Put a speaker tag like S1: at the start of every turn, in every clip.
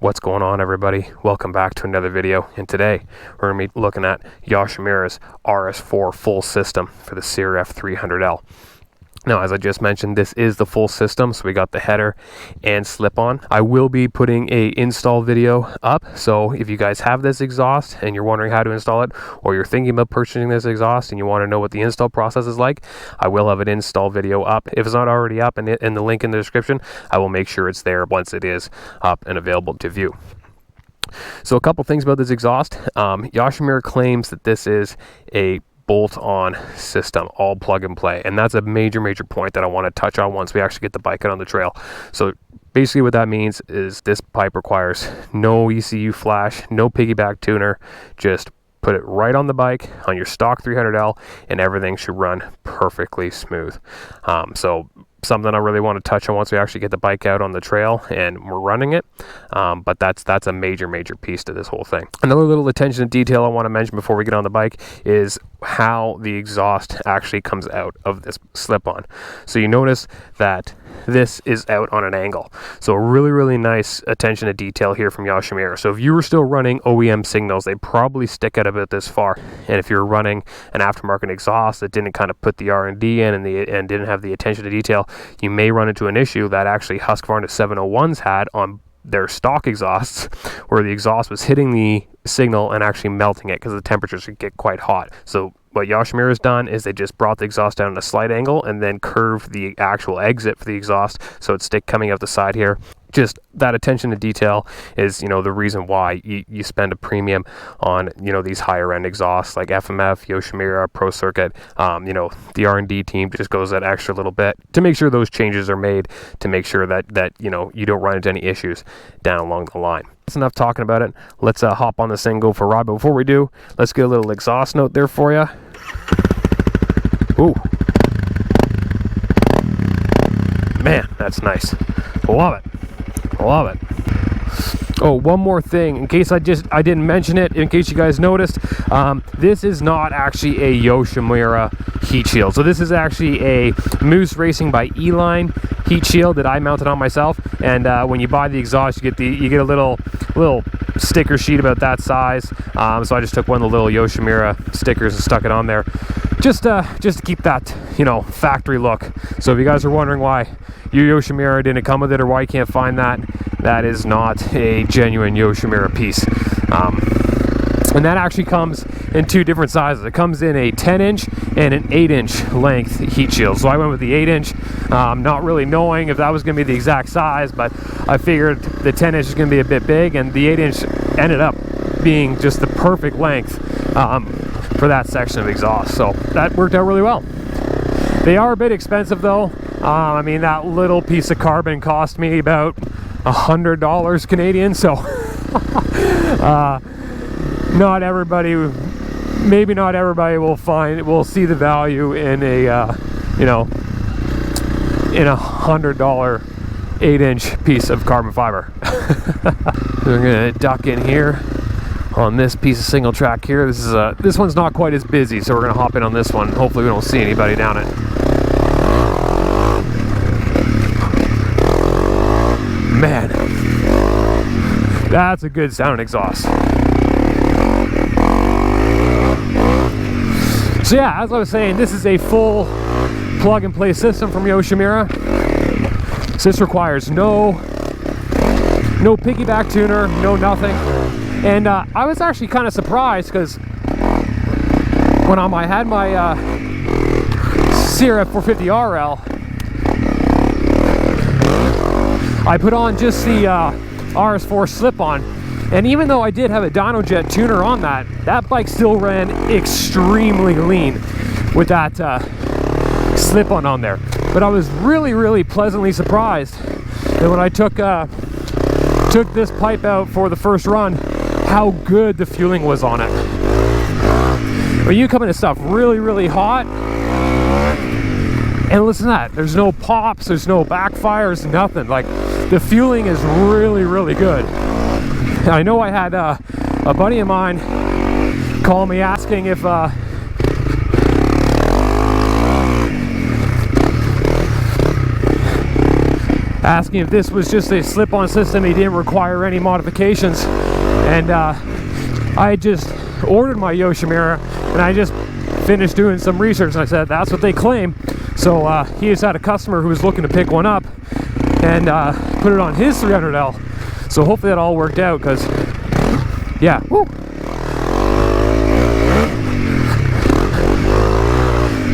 S1: What's going on, everybody? Welcome back to another video, and today we're going to be looking at Yoshimura's RS4 full system for the CRF 300L. Now, as I just mentioned, this is the full system, so we got the header and slip-on. I will be putting a install video up, so if you guys have this exhaust and you're wondering how to install it, or you're thinking about purchasing this exhaust and you want to know what the install process is like, I will have an install video up. If it's not already up in the link in the description, I will make sure it's there once it is up and available to view. So a couple things about this exhaust. Yoshimura claims that this is a bolt-on system, all plug and play, and that's a major point that I want to touch on once we actually get the bike out on the trail. So basically what that means is this pipe requires no ECU flash, no piggyback tuner, just put it right on the bike on your stock 300L and everything should run perfectly smooth. So something I really want to touch on once we actually get the bike out on the trail and we're running it, but that's a major piece to this whole thing. Another little attention to detail I want to mention before we get on the bike is how the exhaust actually comes out of this slip-on. So you notice that this is out on an angle, so really nice attention to detail here from Yoshimura. So if you were still running OEM signals, they probably stick out about this far, and if you're running an aftermarket exhaust that didn't kind of put the R&D in and didn't have the attention to detail, you may run into an issue that actually Husqvarna 701s had on their stock exhausts, where the exhaust was hitting the signal and actually melting it because the temperatures could get quite hot. So what Yoshimura has done is they just brought the exhaust down at a slight angle and then curved the actual exit for the exhaust so it's coming out the side here. Just that attention to detail is, you know, the reason why you spend a premium on, you know, these higher end exhausts like FMF, Yoshimura, Pro Circuit. You know, the R&D team just goes that extra little bit to make sure those changes are made, to make sure that you know, you don't run into any issues down along the line. That's enough talking about it. Let's hop on this thing and go for a ride. But before we do, let's get a little exhaust note there for you. Ooh. Man, that's nice. Love it. Love it. Oh, one more thing, in case I didn't mention it, in case you guys noticed, this is not actually a Yoshimura heat shield. So this is actually a Moose Racing by E-Line heat shield that I mounted on myself. And when you buy the exhaust, you get a little sticker sheet about that size. So I just took one of the little Yoshimura stickers and stuck it on there, just to keep that, you know, factory look. So if you guys are wondering why your Yoshimura didn't come with it or why you can't find that, that is not a genuine Yoshimura piece. And that actually comes in two different sizes. It comes in a 10-inch and an 8-inch length heat shield. So I went with the 8-inch, not really knowing if that was going to be the exact size, but I figured the 10-inch is going to be a bit big, and the 8-inch ended up being just the perfect length for that section of exhaust. So that worked out really well. They are a bit expensive though. I mean, that little piece of carbon cost me about $100 Canadian, so not everybody, maybe not everybody will see the value in a you know, in a $100 8-inch piece of carbon fiber. We're gonna duck in here on this piece of single track here. This one's not quite as busy, so we're gonna hop in on this one. Hopefully we don't see anybody down it. Man, that's a good sound exhaust. So yeah, as I was saying, this is a full plug and play system from Yoshimura. So this requires no piggyback tuner, no nothing. And I was actually kind of surprised because when I had my CRF 450RL, I put on just the RS4 slip-on, and even though I did have a Dynojet tuner on that bike still ran extremely lean with that slip-on on there. But I was really pleasantly surprised that when I took this pipe out for the first run, how good the fueling was on it. When you come into stuff really hot, and listen to that, there's no pops, there's no backfires, nothing. Like, the fueling is really good. I know I had a buddy of mine call me asking if asking if this was just a slip-on system, he didn't require any modifications. And I just ordered my Yoshimura, and I just finished doing some research, and I said that's what they claim. So he just had a customer who was looking to pick one up and put it on his 300L. So hopefully that all worked out, because yeah, woo.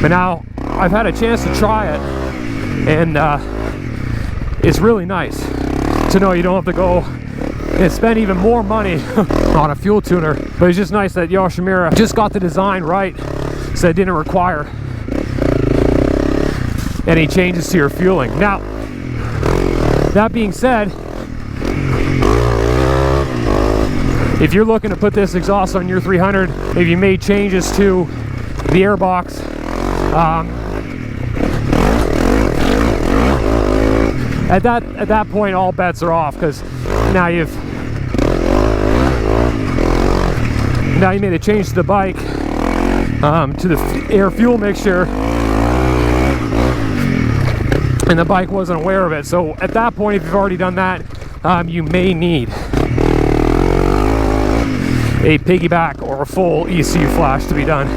S1: But now I've had a chance to try it, and it's really nice to know you don't have to go and spend even more money on a fuel tuner. But it's just nice that Yoshimura just got the design right, so it didn't require any changes to your fueling. Now, that being said, if you're looking to put this exhaust on your 300, if you made changes to the airbox, at that point all bets are off, because now you made a change to the bike, to the air fuel mixture, and the bike wasn't aware of it. So at that point, if you've already done that, you may need a piggyback or a full ECU flash to be done.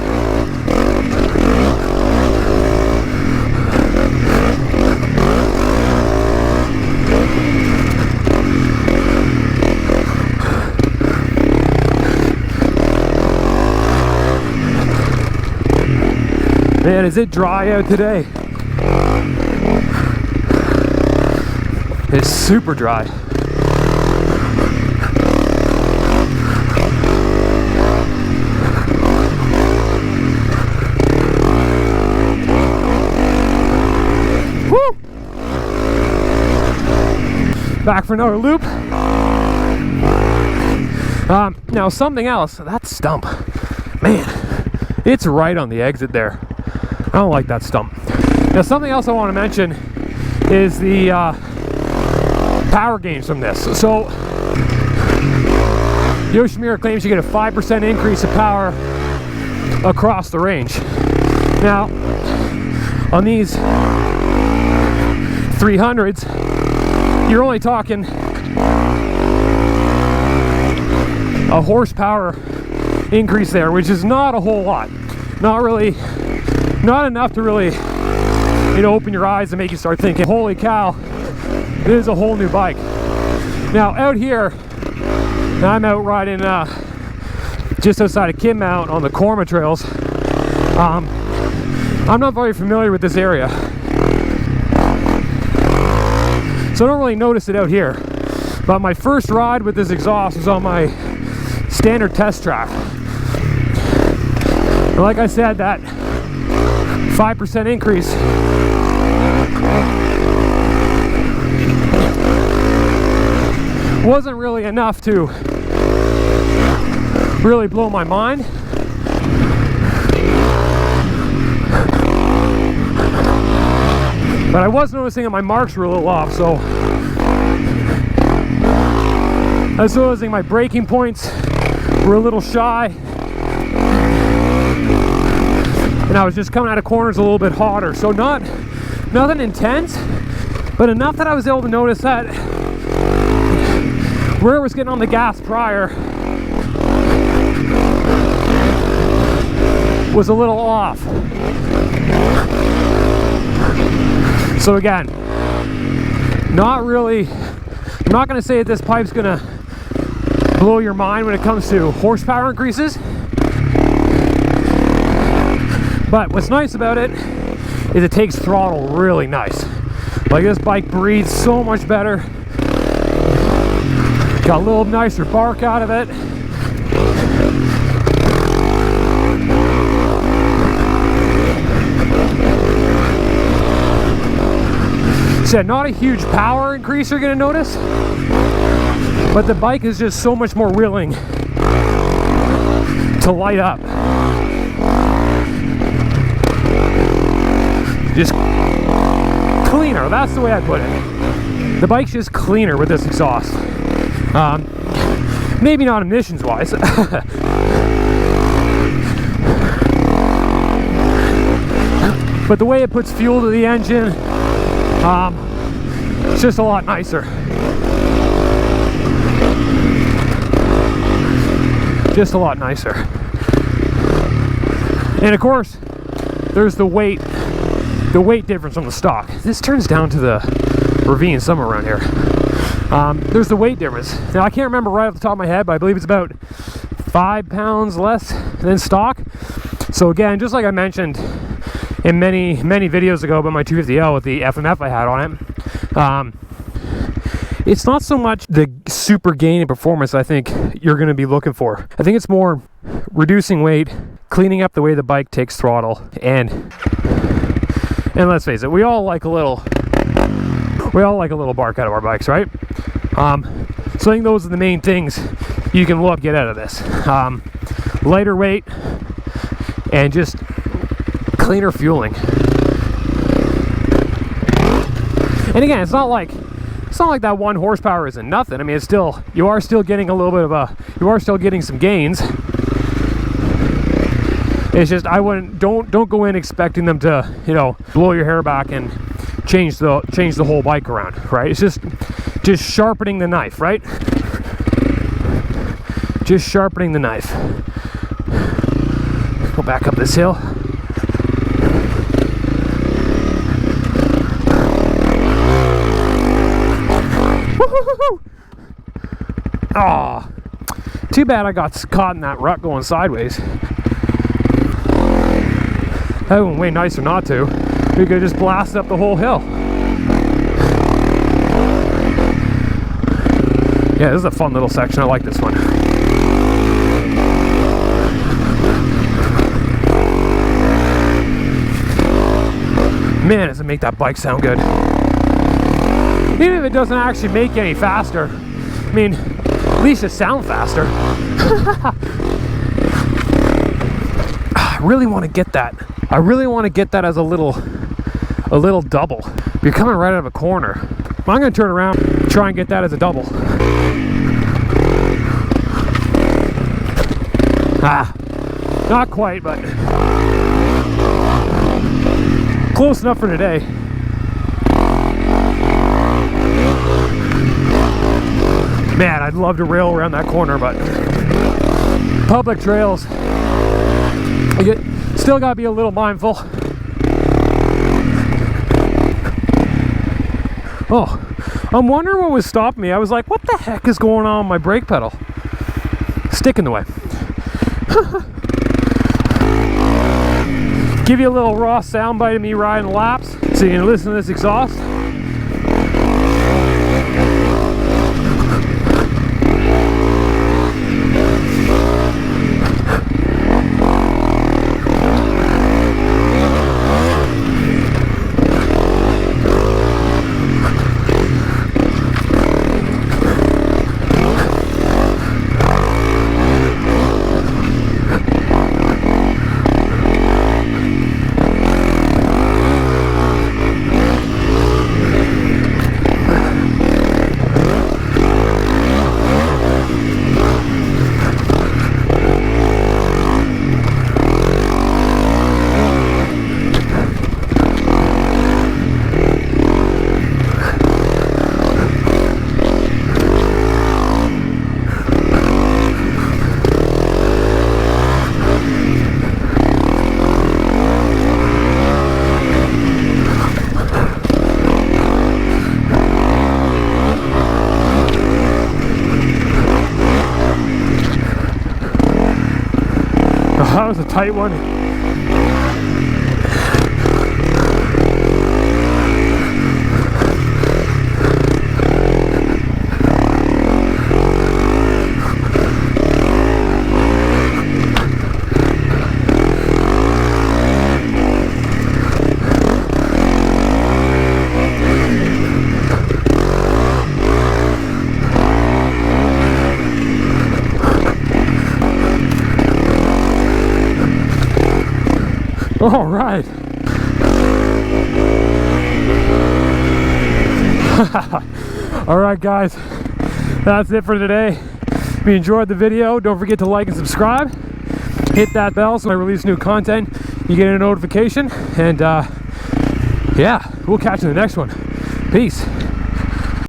S1: Man, is it dry out today? It's super dry. Woo! Back for another loop. Now something else, that stump, man, it's right on the exit there. I don't like that stump. Now something else I want to mention is the power gains from this. So Yoshimura claims you get a 5% increase of power across the range. Now on these 300s, you're only talking a horsepower increase there, which is not a whole lot. Not enough to really, open your eyes and make you start thinking, holy cow, this is a whole new bike. Now out here, I'm out riding just outside of Kinmount on the Korma trails. I'm not very familiar with this area, so I don't really notice it out here. But my first ride with this exhaust was on my standard test track. And like I said, that 5% increase wasn't really enough to really blow my mind. But I was noticing that my marks were a little off, so I was noticing my braking points were a little shy, and I was just coming out of corners a little bit hotter. So nothing intense, but enough that I was able to notice that where it was getting on the gas prior was a little off. So again, I'm not going to say that this pipe's going to blow your mind when it comes to horsepower increases. But what's nice about it is it takes throttle really nice. Like, this bike breathes so much better. Got a little nicer bark out of it. So not a huge power increase you're going to notice, but the bike is just so much more willing to light up. Just cleaner, that's the way I put it. The bike's just cleaner with this exhaust. Maybe not emissions wise. But the way it puts fuel to the engine, It's just a lot nicer. Just a lot nicer. And of course, there's the weight difference from the stock. This turns down to the ravine somewhere around here. There's the weight difference. Now I can't remember right off the top of my head, but I believe it's about 5 pounds less than stock. So again, just like I mentioned in many videos ago about my 250L with the FMF I had on it, it's not so much the super gain in performance I think you're going to be looking for. I think it's more reducing weight, cleaning up the way the bike takes throttle, and let's face it, we all like a little bark out of our bikes, right? So I think those are the main things you can get out of this. Lighter weight and just cleaner fueling. And again, it's not like that 1 horsepower isn't nothing. I mean, you are still getting a little bit of you are still getting some gains. It's just don't go in expecting them to, you know, blow your hair back and change the whole bike around, right? It's just sharpening the knife, right? Just sharpening the knife. Go back up this hill. Woo-hoo-hoo-hoo! Oh, too bad I got caught in that rut going sideways. That would be way nicer not to. We could just blast up the whole hill. Yeah, this is a fun little section. I like this one. Man, does it make that bike sound good. Even if it doesn't actually make any faster, I mean, at least it sounds faster. I really want to get that. I really want to get that as a little double. You're coming right out of a corner. I'm going to turn around and try and get that as a double. Not quite, but close enough for today. Man, I'd love to rail around that corner, but public trails, still gotta be a little mindful. Oh, I'm wondering what was stopping me. I was like, what the heck is going on with my brake pedal? Stick in the way. Give you a little raw soundbite of me riding laps so you can listen to this exhaust. That was a tight one. All right. All right, guys, that's it for today. If you enjoyed the video, don't forget to like and subscribe. Hit that bell so when I release new content, you get a notification. And yeah, we'll catch you in the next one. Peace.